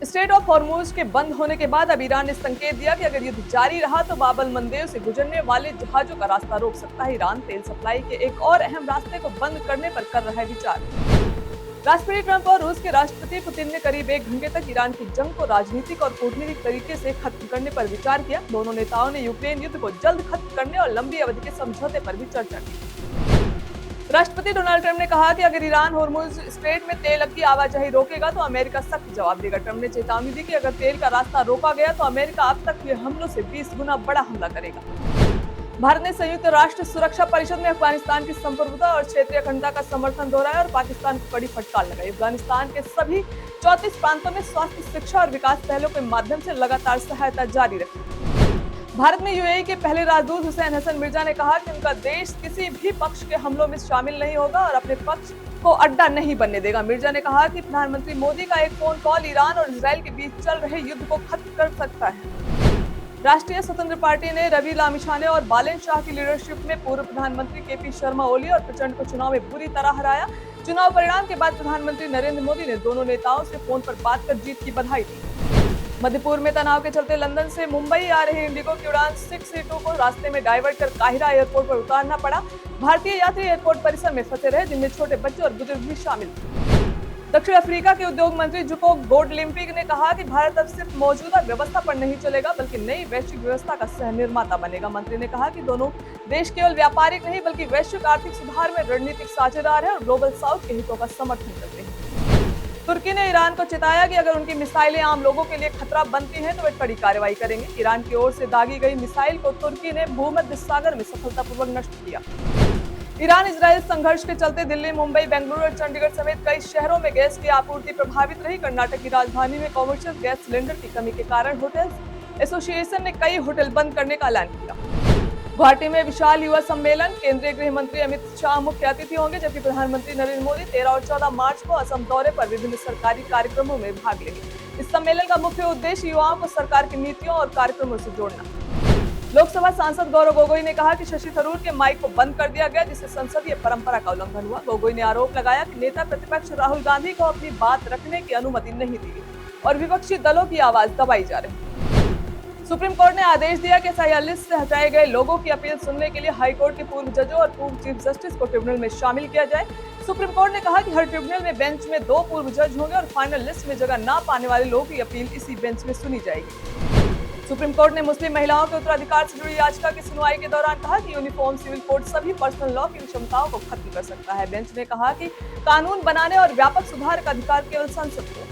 Straight of Hormuz के बंद होने के बाद अब ईरान ने संकेत दिया कि अगर युद्ध जारी रहा तो बाब अल मंदेब से गुजरने वाले जहाजों का रास्ता रोक सकता है। ईरान तेल सप्लाई के एक और अहम रास्ते को बंद करने पर कर रहा है विचार। राष्ट्रपति ट्रंप और रूस के राष्ट्रपति पुतिन ने करीब 1 घंटे तक ईरान की जंग को राजनीतिक और कूटनीतिक तरीके से खत्म करने पर विचार किया। दोनों नेताओं ने यूक्रेन युद्ध को जल्द खत्म करने और लंबी अवधि के समझौते पर भी चर्चा की। राष्ट्रपति डोनाल्ड ट्रंप ने कहा कि अगर ईरान होर्मुज स्ट्रेट में तेल की आवाजाही रोकेगा तो अमेरिका सख्त जवाब देगा। ट्रंप ने चेतावनी दी कि अगर तेल का रास्ता रोका गया तो अमेरिका अब तक के हमलों से 20 गुना बड़ा हमला करेगा। भारत ने संयुक्त राष्ट्र सुरक्षा परिषद में अफगानिस्तान की संप्रभुता और क्षेत्रीय अखंडता का समर्थन दोहराया और पाकिस्तान को कड़ी फटकार लगाई। अफगानिस्तान के सभी 34 प्रांतों में स्वास्थ्य, शिक्षा और विकास पहलों के माध्यम से लगातार सहायता जारी रखी। भारत में यूएई के पहले राजदूत हुसैन हसन मिर्जा ने कहा कि उनका देश किसी भी पक्ष के हमलों में शामिल नहीं होगा और अपने पक्ष को अड्डा नहीं बनने देगा। मिर्जा ने कहा कि प्रधानमंत्री मोदी का एक फोन कॉल ईरान और इजरायल के बीच चल रहे युद्ध को खत्म कर सकता है। राष्ट्रीय स्वतंत्र पार्टी ने रवि लामिछाने और बालेन शाह की लीडरशिप में पूर्व प्रधानमंत्री केपी शर्मा ओली और प्रचंड को चुनाव में बुरी तरह हराया। चुनाव परिणाम के बाद प्रधानमंत्री नरेंद्र मोदी ने दोनों नेताओं से फोन पर बात कर जीत की बधाई दी। मध्यपूर्व में तनाव के चलते लंदन से मुंबई आ रही इंडिगो की उड़ान 632 को रास्ते में डाइवर्ट कर काहिरा एयरपोर्ट पर उतारना पड़ा। भारतीय यात्री एयरपोर्ट परिसर में फंसे रहे, जिनमें छोटे बच्चे और बुजुर्ग भी शामिल थे। दक्षिण अफ्रीका के उद्योग मंत्री जुको गोडलिम्पिक ने कहा कि भारत अब सिर्फ मौजूदा व्यवस्था पर नहीं चलेगा बल्कि नई वैश्विक व्यवस्था का सह निर्माता बनेगा। मंत्री ने कहा कि दोनों देश केवल व्यापारिक नहीं बल्कि वैश्विक आर्थिक सुधार में रणनीतिक साझेदार है और ग्लोबल साउथ के हितों का समर्थन करते हैं। तुर्की ने ईरान को चेताया कि अगर उनकी मिसाइलें आम लोगों के लिए खतरा बनती हैं तो वे कड़ी कार्रवाई करेंगे। ईरान की ओर से दागी गई मिसाइल को तुर्की ने भूमध्य सागर में सफलतापूर्वक नष्ट किया। ईरान इजरायल संघर्ष के चलते दिल्ली, मुंबई, बेंगलुरु और चंडीगढ़ समेत कई शहरों में गैस की आपूर्ति प्रभावित रही। कर्नाटक की राजधानी में कमर्शियल गैस सिलेंडर की कमी के कारण होटल एसोसिएशन ने कई होटल बंद करने का ऐलान किया। गुवाहाटी में विशाल युवा सम्मेलन, केंद्रीय गृह मंत्री अमित शाह मुख्य अतिथि होंगे, जबकि प्रधानमंत्री नरेंद्र मोदी 13 और 14 मार्च को असम दौरे पर विभिन्न सरकारी कार्यक्रमों में भाग लेंगे। इस सम्मेलन का मुख्य उद्देश्य युवाओं को सरकार की नीतियों और कार्यक्रमों से जोड़ना। लोकसभा सांसद गौरव गोगोई ने कहा कि शशि थरूर के माइक को बंद कर दिया गया, जिससे संसदीय परंपरा का उल्लंघन हुआ। गोगोई ने आरोप लगाया कि नेता प्रतिपक्ष राहुल गांधी को अपनी बात रखने की अनुमति नहीं दी गई और विपक्षी दलों की आवाज दबाई जा रही है। सुप्रीम कोर्ट ने आदेश दिया कि एसआईआर लिस्ट से हटाए गए लोगों की अपील सुनने के लिए हाई कोर्ट के पूर्व जजों और पूर्व चीफ जस्टिस को ट्रिब्यूनल में शामिल किया जाए। सुप्रीम कोर्ट ने कहा कि हर ट्रिब्यूनल में बेंच में 2 पूर्व जज होंगे और फाइनल लिस्ट में जगह न पाने वाले लोगों की अपील इसी बेंच में सुनी जाएगी। सुप्रीम कोर्ट ने मुस्लिम महिलाओं के उत्तराधिकार से जुड़ी याचिका की सुनवाई के दौरान कहा कि यूनिफॉर्म सिविल कोड सभी पर्सनल लॉ की विषमताओं को खत्म कर सकता है। बेंच ने कहा कि कानून बनाने और व्यापक सुधार का अधिकार केवल संसद को।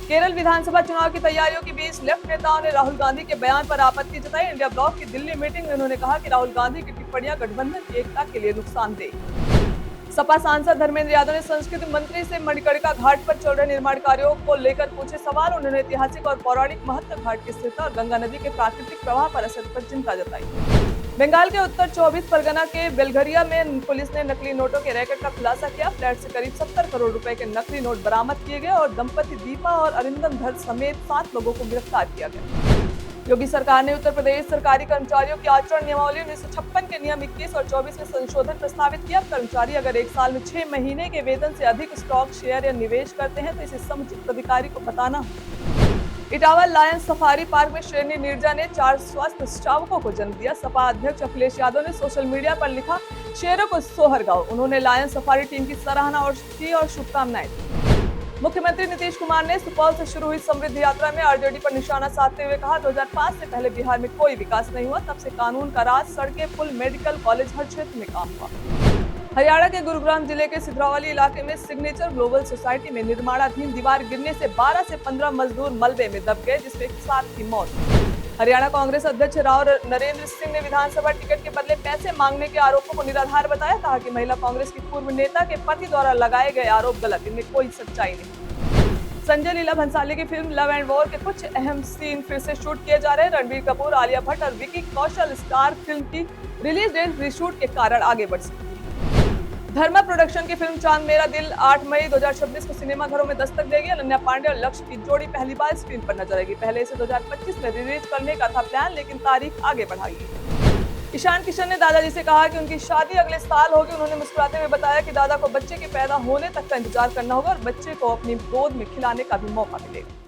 केरल विधानसभा चुनाव की तैयारियों के बीच लेफ्ट नेताओं ने राहुल गांधी के बयान पर आपत्ति जताई। इंडिया ब्लॉक की दिल्ली मीटिंग में उन्होंने कहा कि राहुल गांधी की टिप्पणियां गठबंधन की एकता के लिए नुकसानदेह। सपा सांसद धर्मेंद्र यादव ने संस्कृति मंत्री से मणिकर्णिका घाट पर चल रहे निर्माण कार्यों को लेकर पूछे सवाल। उन्होंने ऐतिहासिक और पौराणिक महत्व, घाट की स्थिरता और गंगा नदी के प्राकृतिक प्रवाह पर असर पर चिंता जताई। बंगाल के उत्तर 24 परगना के बेलघरिया में पुलिस ने नकली नोटों के रैकेट का खुलासा किया। फ्लैट से करीब 70 करोड़ रुपए के नकली नोट बरामद किए गए और दंपति दीपा और अरिंदम धर समेत 7 लोगों को गिरफ्तार किया गया। योगी सरकार ने उत्तर प्रदेश सरकारी कर्मचारियों की आचरण नियमावली 1956 के नियम 21 और 24 में संशोधन प्रस्तावित किया। कर्मचारी अगर 1 साल में 6 महीने के वेतन से अधिक स्टॉक, शेयर या निवेश करते हैं तो इसे समुचित अधिकारी को बताना होगा। इटावा लायन सफारी पार्क में शेरनी नीरजा ने 4 स्वस्थ शावकों को जन्म दिया। सपा अध्यक्ष अखिलेश यादव ने सोशल मीडिया पर लिखा, शेरों को सोहर गाओ। उन्होंने लायन सफारी टीम की सराहना और शुभकामनाएं दी। मुख्यमंत्री नीतीश कुमार ने सुपौल से शुरू हुई समृद्धि यात्रा में आरजेडी पर निशाना साधते हुए कहा, 2005 से पहले बिहार में कोई विकास नहीं हुआ। तब से कानून का राज, सड़कें, पुल, मेडिकल कॉलेज हर क्षेत्र में काम हुआ। हरियाणा के गुरुग्राम जिले के सिधरावली इलाके में सिग्नेचर ग्लोबल सोसाइटी में निर्माणाधीन दीवार गिरने से 12 से 15 मजदूर मलबे में दब गए, जिसमें 7 की मौत। हरियाणा कांग्रेस अध्यक्ष राव नरेंद्र सिंह ने विधानसभा टिकट के बदले पैसे मांगने के आरोपों को निराधार बताया। कहा कि महिला कांग्रेस की पूर्व नेता के पति द्वारा लगाए गए आरोप गलत, इनमें कोई सच्चाई नहीं। संजय लीला भंसाली की फिल्म लव एंड वॉर के कुछ अहम सीन फिर से शूट किए जा रहे हैं। रणबीर कपूर, आलिया भट्ट और विकी कौशल स्टार फिल्म की रिलीज डेट रीशूट के कारण आगे बढ़ सकती है। धर्मा प्रोडक्शन की फिल्म चांद मेरा दिल 8 मई 2026 को सिनेमाघरों में दस्तक देगी। अनन्या पांडे और लक्ष्य की जोड़ी पहली बार स्क्रीन पर नजर आएगी। पहले इसे 2025 में रिलीज करने का था प्लान, लेकिन तारीख आगे बढ़ाई गई। ईशान किशन ने दादाजी से कहा कि उनकी शादी अगले साल होगी। उन्होंने मुस्कुराते हुए बताया कि दादा को बच्चे के पैदा होने तक का इंतजार करना होगा और बच्चे को अपनी गोद में खिलाने का भी मौका मिलेगा।